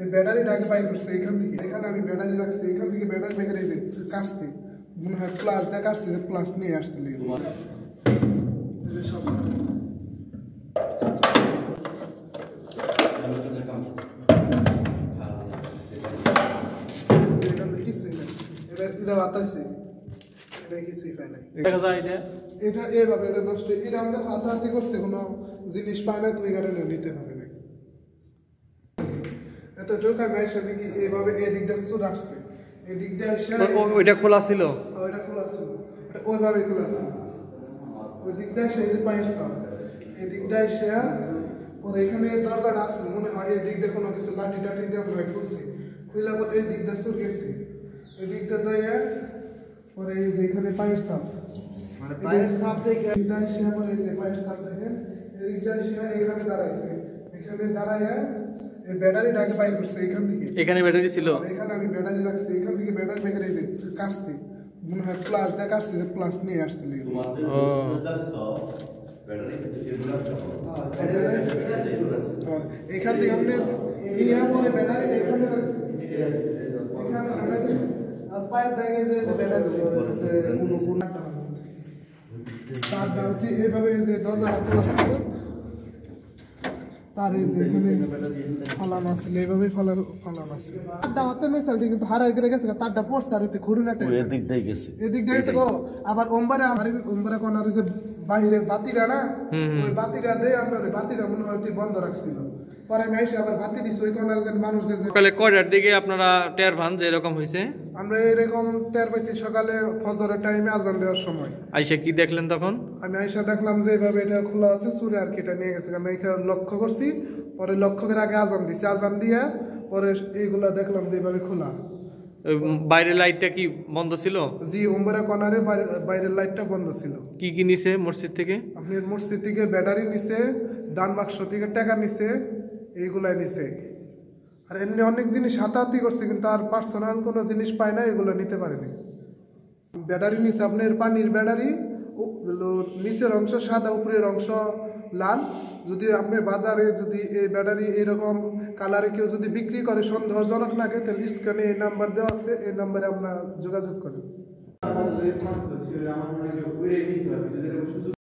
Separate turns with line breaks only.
এই ব্যাটারিটাকে বাইর করছে এখান থেকে, এখানে আমি ব্যাটারি রাখছি, এখান থেকে ব্যাটারি বের করে কাটছি, মনে হয় প্লাস দিয়ে কাটছি, যে প্লাস নিয়ে আসছিল সব কিছুই নাই, এটা বাতাসে কিছুই পায় নাই। এটা এভাবে এটা নষ্ট, এটা আমাদের হাতাহাতি করছে, কোনো জিনিস পায় না, তো এই কারণে নিতে পারে না। এতটুকু আমি সাথে কি এইভাবে এদিক দিয়ে চুর আসছে, এদিক দিয়ে এসে
ওইটা খোলা ছিল,
ওইটা খোলা ছিল, ওইভাবে খোলা ছিল, ওই দিক দিয়ে এসে এই যে পায়ের সাপ, এদিক দিয়ে এসে পরে এখানে দরজাটা আসছে, মনে হয় এই দিক দিয়ে কোনো কিছু লাঠি টাঠি দিয়ে মনে হয় খুলছে, খুলে পরে এই দিক দিয়ে চুর গেছে, এই দিক দিয়ে যাইয়া পরে এই যে এখানে পায়ের সাপ, মানে পায়ের সাপ দেখে এসে পরে এই যে পায়ের সাপ দেখেন এদিক দিয়ে এসে এখানে দাঁড়াইছে, এখানে দাঁড়াইয়া এই ব্যাটারিটাকে বাইর করছে এখান থেকে,
এখানে ব্যাটারি ছিল,
এখানে আমি ব্যাটারি রাখছি, এখান থেকে ব্যাটারি বের করে কাটছি, মনে হয় প্লাস দিয়ে কাটছি, যে প্লাস নিয়ে আসছিল। এখান থেকে আপনি ইয়া পরে ব্যাটারি এখানে রাখছি, আর পায়ের দাগে যে ব্যাটারি তার ডালছি এইভাবে যে দরজা খোলা ছিল, তার এই যে এখানে ফালানো আসছিল, এইভাবেই ফালানো আসছিল, তারটা হাতে মেশাল কিন্তু হারাই করে গেছে, তারটা পড়ছে আর ওই খুঁড়ুনাটা এদিক দিয়ে গেছে, এদিক দিয়ে গেছে। আবার ওম্বারে কোনার যে বাইরে বাতিটা না, ওই বাতিটা দিয়ে আমরা ওই বাতিটা মনে হয় বন্ধ রাখছিল, পরে আমি এসে আবার বাতি দিছি ওই কোনার যে মানুষদের।
সকালে কয়টার দিকে আপনারা টের ভান যে এরকম হয়েছে?
আমরা এরকম টের পাইছি সকালে ফজরের টাইমে আজান দেওয়ার সময়।
আইসা কি দেখলেন তখন?
আমি আইসা দেখলাম যে এইভাবে এটা খোলা আছে, চুরে আর কি এটা নিয়ে গেছে, আমি এখানে লক্ষ্য করছি, পরে লক্ষ্য করে আগে আজান দিছি, আজান দিয়ে পরে এইগুলা দেখলাম যে এইভাবে খোলা।
বাইরের লাইটটা কি বন্ধ ছিল?
জি, ওম্বরা কর্নারে বাইরের লাইটটা বন্ধ ছিল।
কি কি নিছে মসজিদ থেকে?
আপনি মসজিদ থেকে ব্যাটারি নিছে, দান বাক্স থেকে টাকা নিছে, এইগুলাই নিছে, আর এমনি অনেক জিনিস হাতাহাতি করছে, কিন্তু আর পার্সোনাল কোনো জিনিস পায় না, এগুলো নিতে পারেনি। ব্যাটারি নিছে আপনার পানির ব্যাটারি, নিচের অংশ সাদা, উপরের অংশ লাল। যদি আপনার বাজারে যদি এই ব্যাটারি এইরকম কালারে কেউ যদি বিক্রি করে সন্দেহজনক লাগে, তাহলে স্ক্রিনে এই নাম্বার দেওয়া আছে, এই নাম্বারে আমরা যোগাযোগ করি।